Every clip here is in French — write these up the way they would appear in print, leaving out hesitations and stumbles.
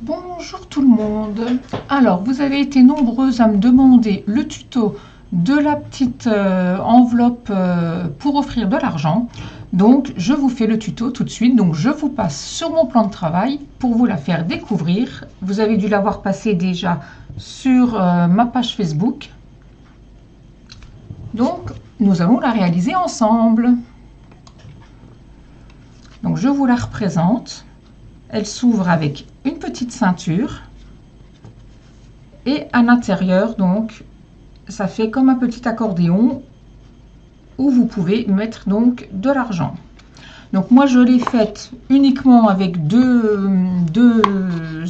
Bonjour tout le monde. Alors, vous avez été nombreuses à me demander le tuto de la petite enveloppe pour offrir de l'argent. Donc, je vous fais le tuto tout de suite. Donc, je vous passe sur mon plan de travail pour vous la faire découvrir. Vous avez dû l'avoir passé déjà sur ma page Facebook. Donc, nous allons la réaliser ensemble. Donc, je vous la représente. Elle s'ouvre avec une petite ceinture et à l'intérieur, donc, ça fait comme un petit accordéon où vous pouvez mettre donc de l'argent. Donc moi, je l'ai faite uniquement avec deux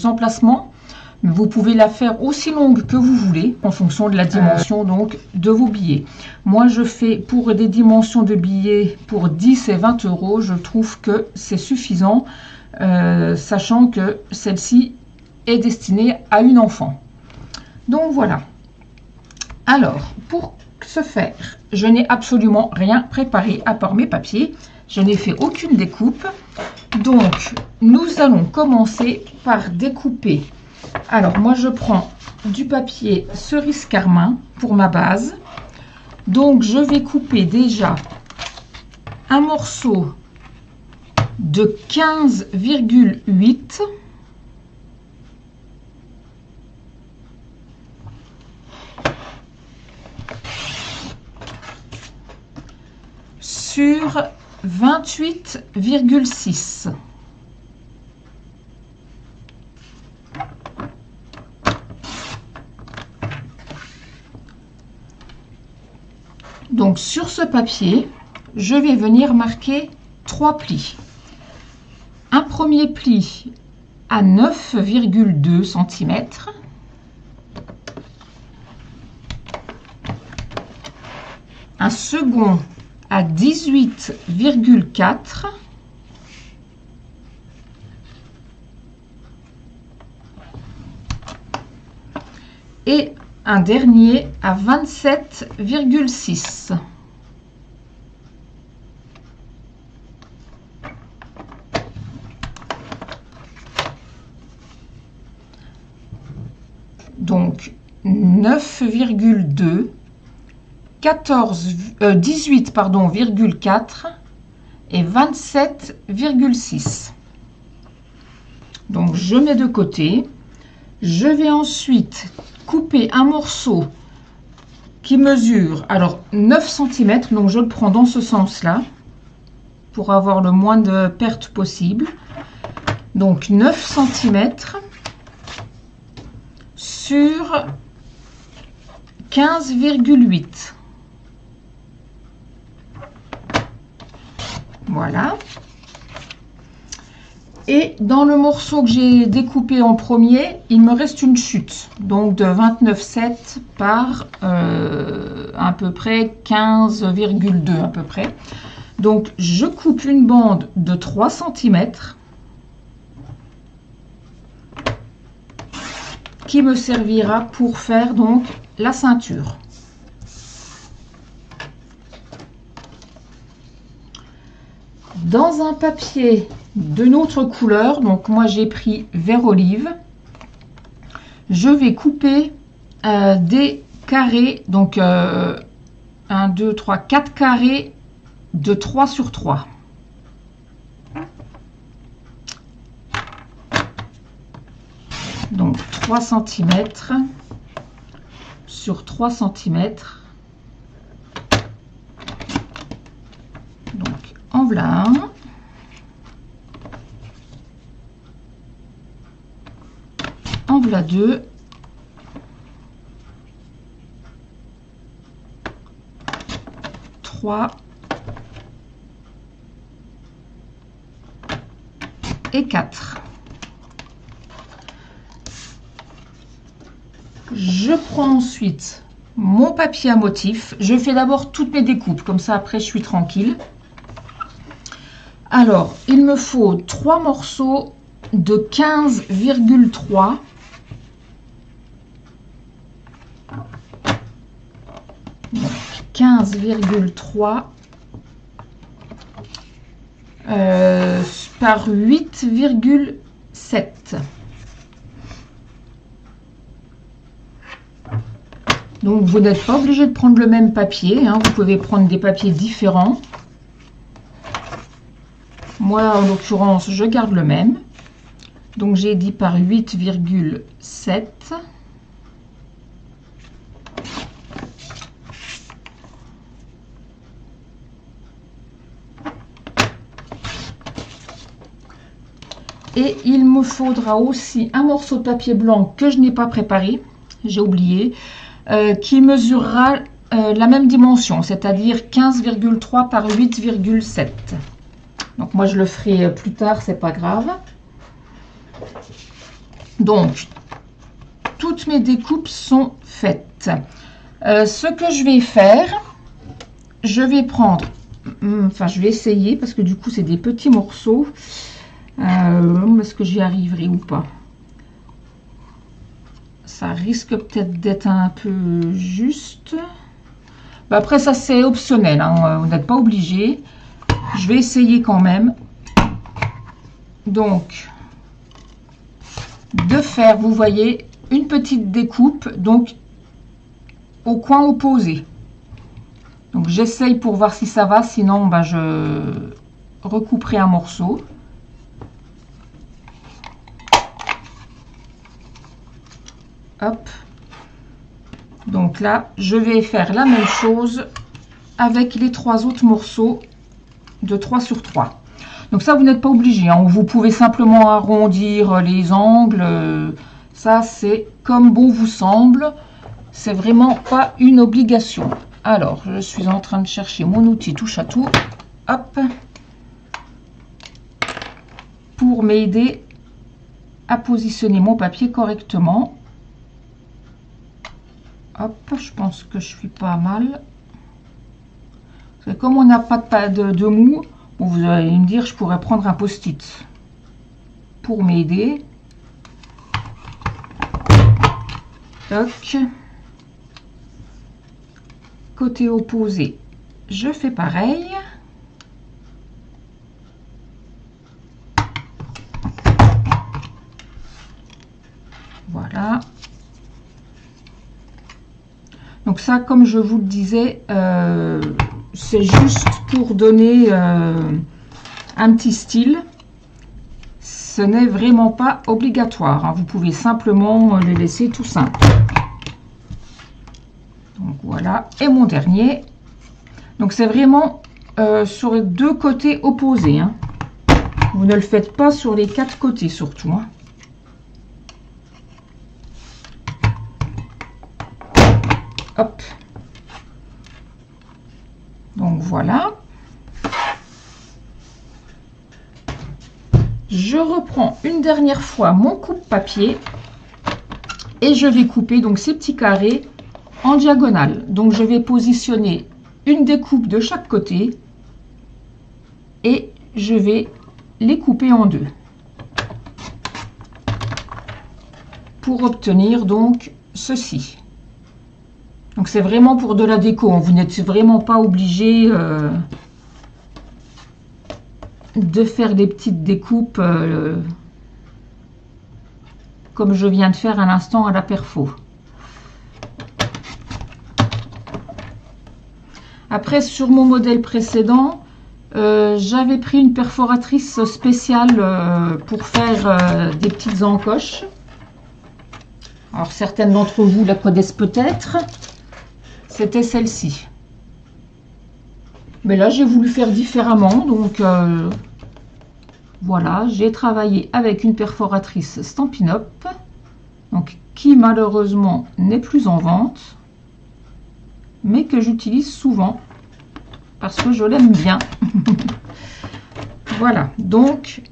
emplacements. Vous pouvez la faire aussi longue que vous voulez en fonction de la dimension donc de vos billets. Moi, je fais pour des dimensions de billets pour 10 et 20 euros. Je trouve que c'est suffisant. Sachant que celle-ci est destinée à une enfant. Donc voilà. Alors, pour ce faire, je n'ai absolument rien préparé à part mes papiers. Je n'ai fait aucune découpe. Donc, nous allons commencer par découper. Alors, moi, je prends du papier cerise carmin pour ma base. Donc, je vais couper déjà un morceau de 15,8 sur 28,6. Donc sur ce papier, je vais venir marquer 3 plis. Un premier pli à 9,2 cm. Un second à 18,4. Et un dernier à 27,6. Donc 9,2, 18 pardon, 4 et 27,6. Donc je mets de côté. Je vais ensuite couper un morceau qui mesure alors 9 cm. Donc je le prends dans ce sens-là pour avoir le moins de pertes possible. Donc 9 cm. Sur 15,8. Voilà. Et dans le morceau que j'ai découpé en premier, il me reste une chute. Donc de 29,7 par à peu près 15,2 à peu près. Donc je coupe une bande de 3 cm. Qui me servira pour faire donc la ceinture. Dans un papier d'une autre couleur, donc moi j'ai pris vert olive, je vais couper des carrés, donc 1, 2, 3, 4 carrés de 3 sur 3. Donc 3 cm sur 3 cm. Donc en voilà un. En voilà deux. Trois. Et 4. Je prends ensuite mon papier à motif. Je fais d'abord toutes mes découpes, comme ça après je suis tranquille. Alors, il me faut 3 morceaux de 15,3. Donc 15,3 par 8,7. Donc vous n'êtes pas obligé de prendre le même papier, hein, vous pouvez prendre des papiers différents. Moi en l'occurrence je garde le même. Donc j'ai dit par 8,7. Et il me faudra aussi un morceau de papier blanc que je n'ai pas préparé, j'ai oublié, qui mesurera la même dimension, c'est-à-dire 15,3 par 8,7. Donc moi je le ferai plus tard, c'est pas grave. Donc toutes mes découpes sont faites. Ce que je vais faire, je vais prendre, enfin je vais essayer parce que du coup c'est des petits morceaux. Est-ce que j'y arriverai ou pas? Ça risque peut-être d'être un peu juste. Bah après ça c'est optionnel, hein, vous n'êtes pas obligé. Je vais essayer quand même. Donc de faire, vous voyez, une petite découpe donc au coin opposé. Donc j'essaye pour voir si ça va, sinon bah, je recouperai un morceau. Hop. Donc là, je vais faire la même chose avec les 3 autres morceaux de 3 sur 3. Donc ça, vous n'êtes pas obligé, hein. Vous pouvez simplement arrondir les angles. Ça, c'est comme bon vous semble. C'est vraiment pas une obligation. Alors, je suis en train de chercher mon outil touche à tout. Hop. Pour m'aider à positionner mon papier correctement. Hop, je pense que je suis pas mal. Comme on n'a pas de mou, bon, vous allez me dire, je pourrais prendre un post-it pour m'aider. Toc. Côté opposé, je fais pareil. Voilà. Donc ça, comme je vous le disais, c'est juste pour donner un petit style. Ce n'est vraiment pas obligatoire, hein. Vous pouvez simplement le laisser tout simple. Donc voilà, et mon dernier. Donc c'est vraiment sur les 2 côtés opposés, hein. Vous ne le faites pas sur les 4 côtés surtout, hein. Hop. Donc voilà. Je reprends une dernière fois mon coupe-papier et je vais couper donc ces petits carrés en diagonale. Donc je vais positionner une découpe de chaque côté et je vais les couper en 2 pour obtenir donc ceci. Donc c'est vraiment pour de la déco, vous n'êtes vraiment pas obligé de faire des petites découpes comme je viens de faire à l'instant à la perfo. Après sur mon modèle précédent, j'avais pris une perforatrice spéciale pour faire des petites encoches. Alors certaines d'entre vous la connaissent peut-être. C'était celle-ci. Mais là, j'ai voulu faire différemment. Donc, voilà, j'ai travaillé avec une perforatrice Stampin' Up. Donc, qui malheureusement n'est plus en vente. Mais que j'utilise souvent. Parce que je l'aime bien. Voilà. Donc,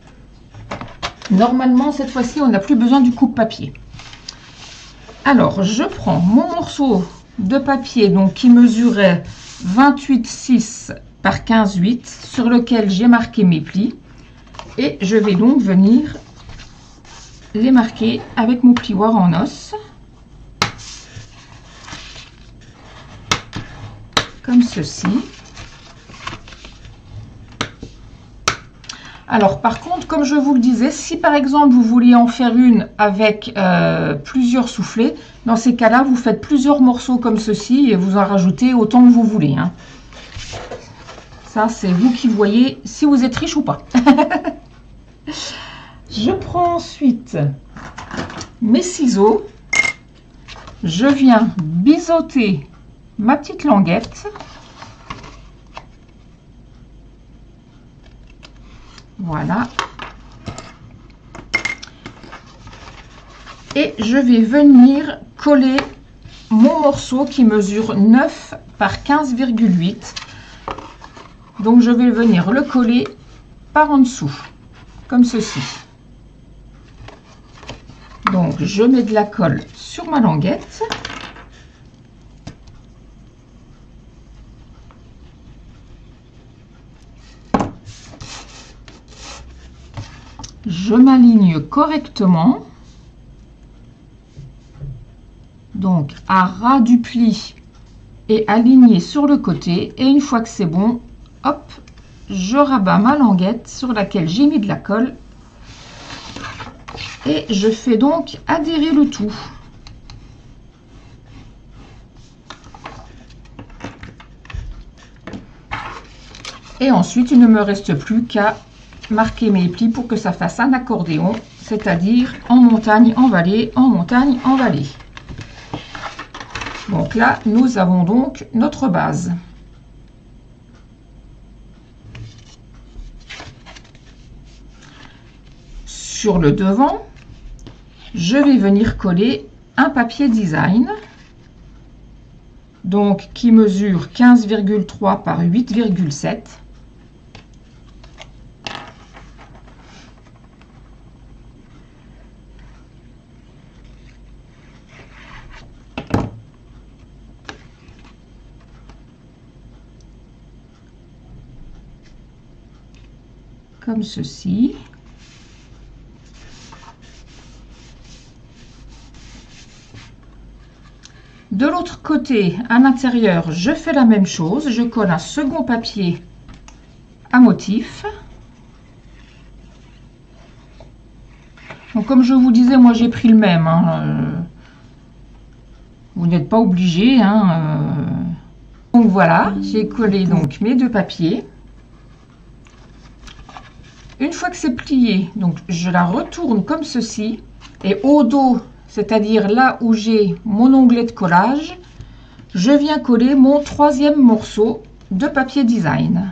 normalement, cette fois-ci, on n'a plus besoin du coupe-papier. Alors, je prends mon morceau de papier donc qui mesurait 28,6 par 15,8 sur lequel j'ai marqué mes plis et je vais donc venir les marquer avec mon plioir en os comme ceci. Alors par contre, comme je vous le disais, si par exemple vous vouliez en faire une avec plusieurs soufflets, dans ces cas-là, vous faites plusieurs morceaux comme ceci et vous en rajoutez autant que vous voulez, hein. Ça, c'est vous qui voyez si vous êtes riche ou pas. Je prends ensuite mes ciseaux. Je viens biseauter ma petite languette. Voilà. Et je vais venir coller mon morceau qui mesure 9 par 15,8. Donc je vais venir le coller par en dessous, comme ceci. Donc je mets de la colle sur ma languette. Je m'aligne correctement. Donc à ras du pli et aligné sur le côté. Et une fois que c'est bon, hop, je rabats ma languette sur laquelle j'ai mis de la colle. Et je fais donc adhérer le tout. Et ensuite, il ne me reste plus qu'à marquer mes plis pour que ça fasse un accordéon, c'est-à-dire en montagne, en vallée, en montagne, en vallée. Donc là, nous avons donc notre base. Sur le devant, je vais venir coller un papier design, donc qui mesure 15,3 par 8,7. Comme ceci. De l'autre côté, à l'intérieur, je fais la même chose. Je colle un second papier à motif. Donc, comme je vous disais, moi j'ai pris le même, hein. Vous n'êtes pas obligé, hein. Donc voilà, j'ai collé donc mes deux papiers. Une fois que c'est plié, donc je la retourne comme ceci, et au dos, c'est-à-dire là où j'ai mon onglet de collage, je viens coller mon troisième morceau de papier design.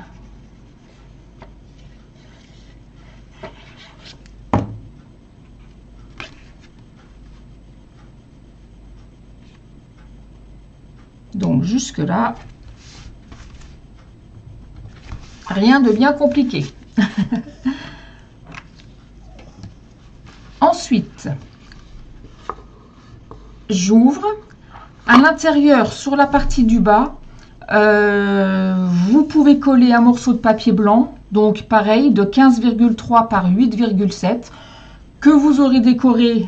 Donc jusque là, rien de bien compliqué. Ensuite, j'ouvre. À l'intérieur, sur la partie du bas, vous pouvez coller un morceau de papier blanc, donc pareil, de 15,3 par 8,7, que vous aurez décoré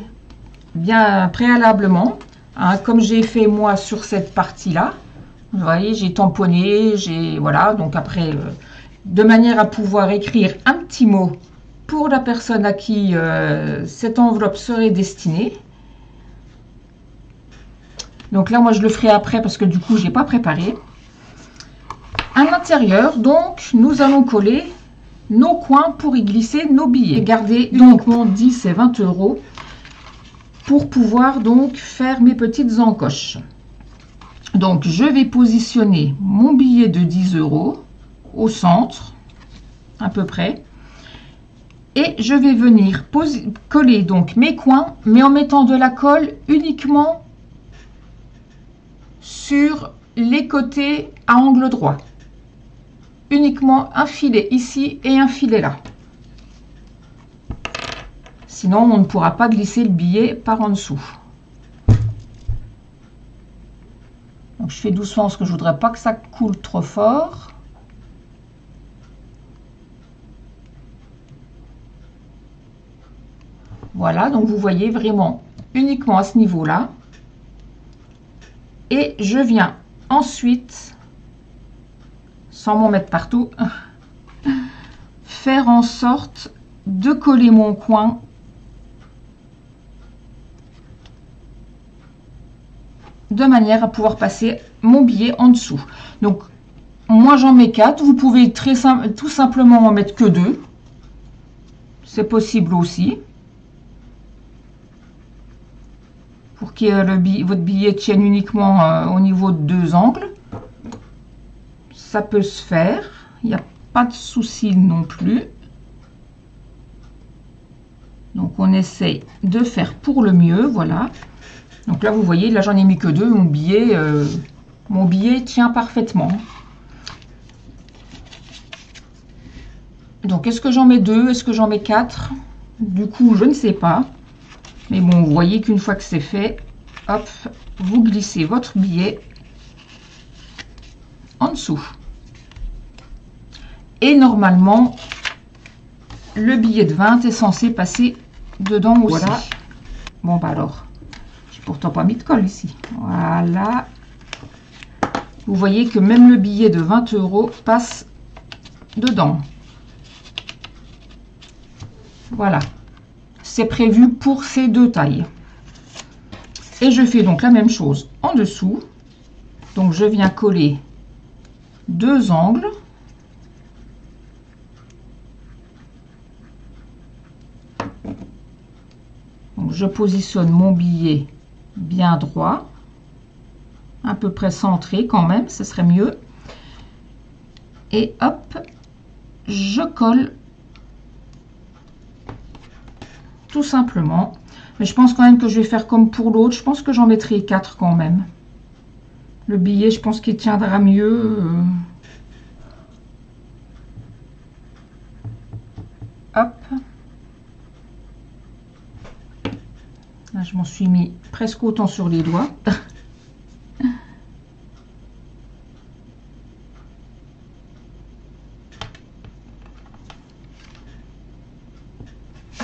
bien préalablement, hein, comme j'ai fait moi sur cette partie-là. Vous voyez, j'ai tamponné, voilà, donc après, de manière à pouvoir écrire un petit mot pour la personne à qui cette enveloppe serait destinée. Donc là, moi, je le ferai après parce que du coup, j'ai pas préparé. À l'intérieur, donc, nous allons coller nos coins pour y glisser nos billets. Et garder donc mon 10 et 20 € pour pouvoir donc faire mes petites encoches. Donc, je vais positionner mon billet de 10 € au centre, à peu près. Et je vais venir coller donc mes coins, mais en mettant de la colle uniquement sur les côtés à angle droit. Uniquement un filet ici et un filet là. Sinon, on ne pourra pas glisser le billet par en dessous. Donc, je fais doucement parce que je voudrais pas que ça coule trop fort. Voilà, donc vous voyez vraiment uniquement à ce niveau-là. Et je viens ensuite, sans m'en mettre partout, faire en sorte de coller mon coin de manière à pouvoir passer mon billet en dessous. Donc moi j'en mets 4, vous pouvez tout simplement en mettre que 2, c'est possible aussi, pour que votre billet tienne uniquement au niveau de 2 angles. Ça peut se faire, il n'y a pas de souci non plus. Donc on essaye de faire pour le mieux, voilà. Donc là vous voyez, là j'en ai mis que 2, mon billet tient parfaitement. Donc est-ce que j'en mets 2, est-ce que j'en mets 4? Du coup je ne sais pas. Mais bon, vous voyez qu'une fois que c'est fait, hop, vous glissez votre billet en dessous. Et normalement, le billet de 20 est censé passer dedans aussi. Voilà. Bon, bah alors, j'ai pourtant pas mis de colle ici. Voilà. Vous voyez que même le billet de 20 € passe dedans. Voilà. C'est prévu pour ces 2 tailles. Et je fais donc la même chose en dessous. Donc je viens coller 2 angles. Donc je positionne mon billet bien droit, à peu près centré quand même, ce serait mieux. Et hop, je colle tout simplement. Mais je pense quand même que je vais faire comme pour l'autre. Je pense que j'en mettrai 4 quand même. Le billet, je pense qu'il tiendra mieux. Hop. Là, je m'en suis mis presque autant sur les doigts.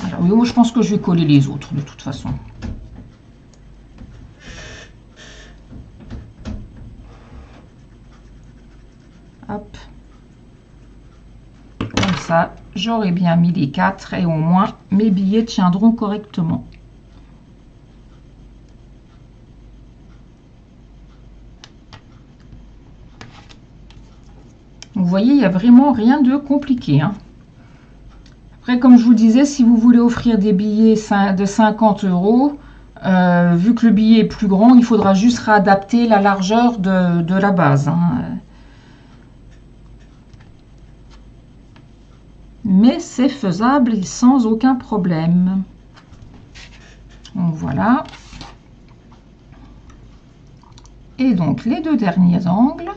Alors, oui, moi, je pense que je vais coller les autres de toute façon. Hop. Comme ça, j'aurai bien mis les 4 et au moins mes billets tiendront correctement. Vous voyez, il n'y a vraiment rien de compliqué, hein. Après, comme je vous disais, si vous voulez offrir des billets de 50 €, vu que le billet est plus grand, il faudra juste réadapter la largeur de la base, hein. Mais c'est faisable et sans aucun problème. Donc voilà. Et donc les 2 derniers angles.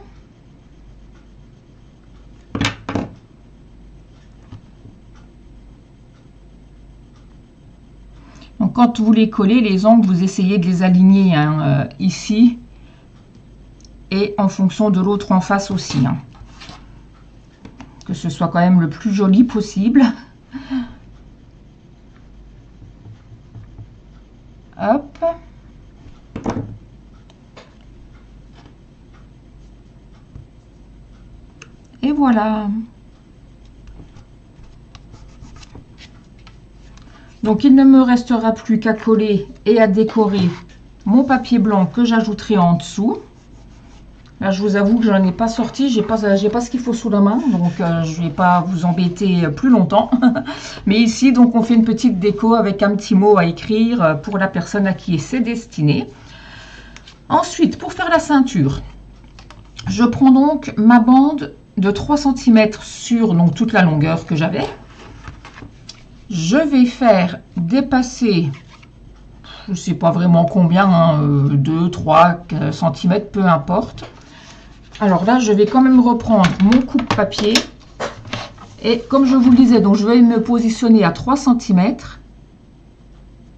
Donc quand vous les collez, les angles, vous essayez de les aligner, hein, ici. Et en fonction de l'autre en face aussi, hein. Que ce soit quand même le plus joli possible. Hop. Et voilà. Donc il ne me restera plus qu'à coller et à décorer mon papier blanc que j'ajouterai en dessous. Là, je vous avoue que je n'en ai pas sorti, j'ai pas ce qu'il faut sous la main, donc je ne vais pas vous embêter plus longtemps. Mais ici, donc, on fait une petite déco avec un petit mot à écrire pour la personne à qui c'est destiné. Ensuite, pour faire la ceinture, je prends donc ma bande de 3 cm sur donc, toute la longueur que j'avais. Je vais faire dépasser, je ne sais pas vraiment combien, hein, 2, 3 cm, peu importe. Alors là, je vais quand même reprendre mon coupe-papier. Et comme je vous le disais, donc je vais me positionner à 3 cm.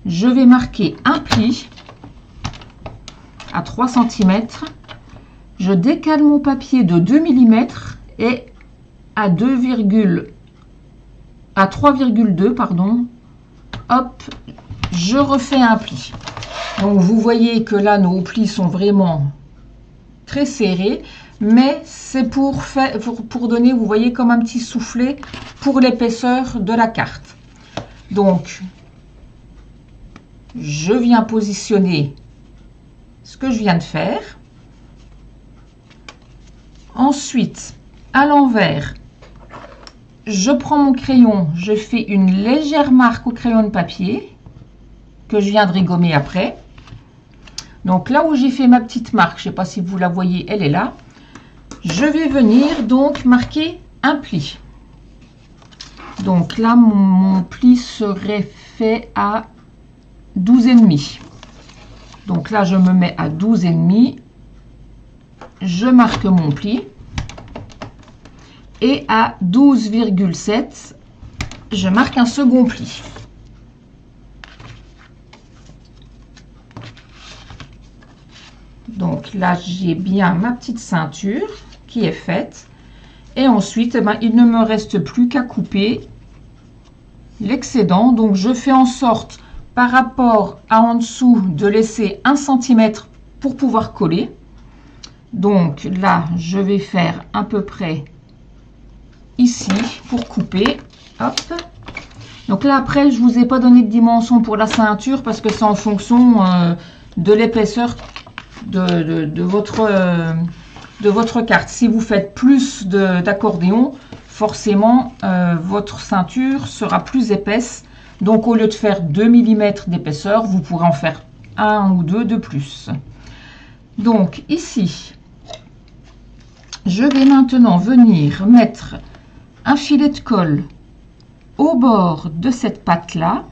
Je vais marquer un pli à 3 cm. Je décale mon papier de 2 mm et à 3,2, pardon. Hop, je refais un pli. Donc vous voyez que là, nos plis sont vraiment très serrés. mais c'est pour donner, vous voyez, comme un petit soufflet pour l'épaisseur de la carte. Donc, je viens positionner ce que je viens de faire. Ensuite, à l'envers, je prends mon crayon, je fais une légère marque au crayon de papier que je viendrai gommer après. Donc là où j'ai fait ma petite marque, je ne sais pas si vous la voyez, elle est là. Je vais venir donc marquer un pli. Donc là, mon pli serait fait à 12,5. Donc là, je me mets à 12,5. Je marque mon pli. Et à 12,7, je marque un second pli. Donc là, j'ai bien ma petite ceinture qui est faite. Et ensuite, eh ben, il ne me reste plus qu'à couper l'excédent. Donc, je fais en sorte, par rapport à en dessous, de laisser 1 cm pour pouvoir coller. Donc là, je vais faire à peu près ici pour couper. Hop. Donc là, après, je ne vous ai pas donné de dimension pour la ceinture parce que c'est en fonction de l'épaisseur de votre carte. Si vous faites plus d'accordéon, forcément, votre ceinture sera plus épaisse. Donc, au lieu de faire 2 mm d'épaisseur, vous pourrez en faire 1 ou 2 de plus. Donc, ici, je vais maintenant venir mettre un filet de colle au bord de cette patte-là.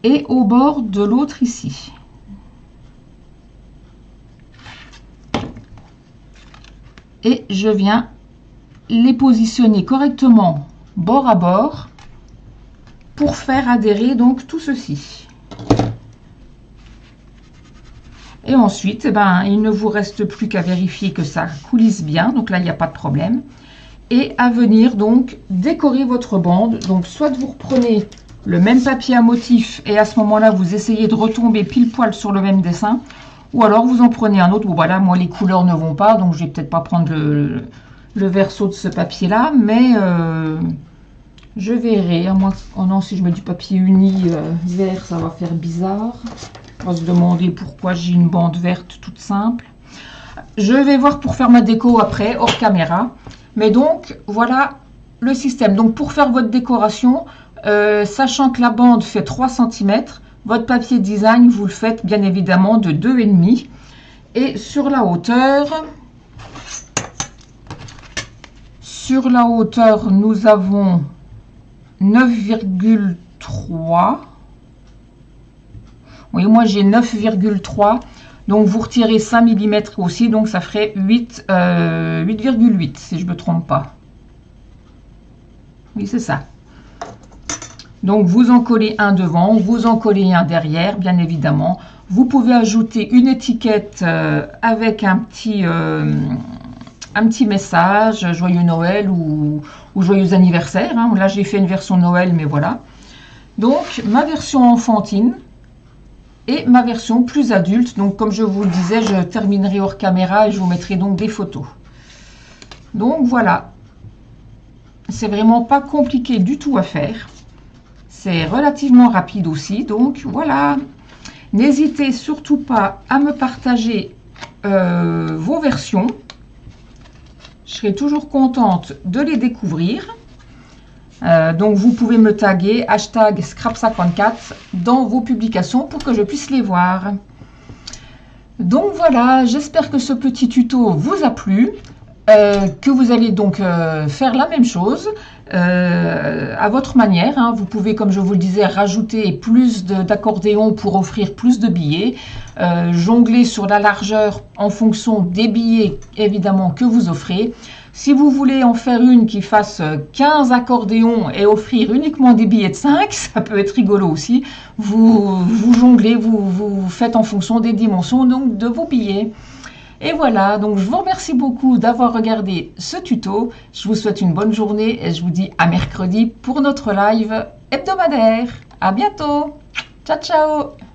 Et au bord de l'autre ici. Et je viens les positionner correctement bord à bord pour faire adhérer donc tout ceci. Et ensuite, eh ben, il ne vous reste plus qu'à vérifier que ça coulisse bien. Donc là, il n'y a pas de problème. Et à venir donc décorer votre bande. Donc soit vous reprenez le même papier à motif et à ce moment-là, vous essayez de retomber pile poil sur le même dessin. Ou alors, vous en prenez un autre. Bon, voilà, moi, les couleurs ne vont pas. Donc, je vais peut-être pas prendre le verso de ce papier-là. Mais je verrai. Moi, oh non, si je mets du papier uni vert, ça va faire bizarre. On va se demander pourquoi j'ai une bande verte toute simple. Je vais voir pour faire ma déco après, hors caméra. Mais donc, voilà le système. Donc, pour faire votre décoration, sachant que la bande fait 3 cm, votre papier design, vous le faites bien évidemment de 2,5. Et sur la hauteur, nous avons 9,3. Oui, moi j'ai 9,3. Donc vous retirez 5 mm aussi, donc ça ferait 8,8 si je ne me trompe pas. Oui, c'est ça. Donc vous en collez un devant, vous en collez un derrière, bien évidemment. Vous pouvez ajouter une étiquette avec un petit message, joyeux Noël ou joyeux anniversaire. Hein. Là j'ai fait une version Noël, mais voilà. Donc ma version enfantine et ma version plus adulte. Donc comme je vous le disais, je terminerai hors caméra et je vous mettrai donc des photos. Donc voilà. C'est vraiment pas compliqué du tout à faire. C'est relativement rapide aussi. Donc voilà. N'hésitez surtout pas à me partager vos versions. Je serai toujours contente de les découvrir. Donc vous pouvez me taguer #scrap54 dans vos publications pour que je puisse les voir. Donc voilà, j'espère que ce petit tuto vous a plu, que vous allez donc faire la même chose à votre manière. Hein. Vous pouvez, comme je vous le disais, rajouter plus d'accordéons pour offrir plus de billets, jongler sur la largeur en fonction des billets évidemment que vous offrez. Si vous voulez en faire une qui fasse 15 accordéons et offrir uniquement des billets de 5, ça peut être rigolo aussi. Vous jonglez, vous faites en fonction des dimensions donc, de vos billets. Et voilà, donc je vous remercie beaucoup d'avoir regardé ce tuto. Je vous souhaite une bonne journée et je vous dis à mercredi pour notre live hebdomadaire. À bientôt. Ciao, ciao.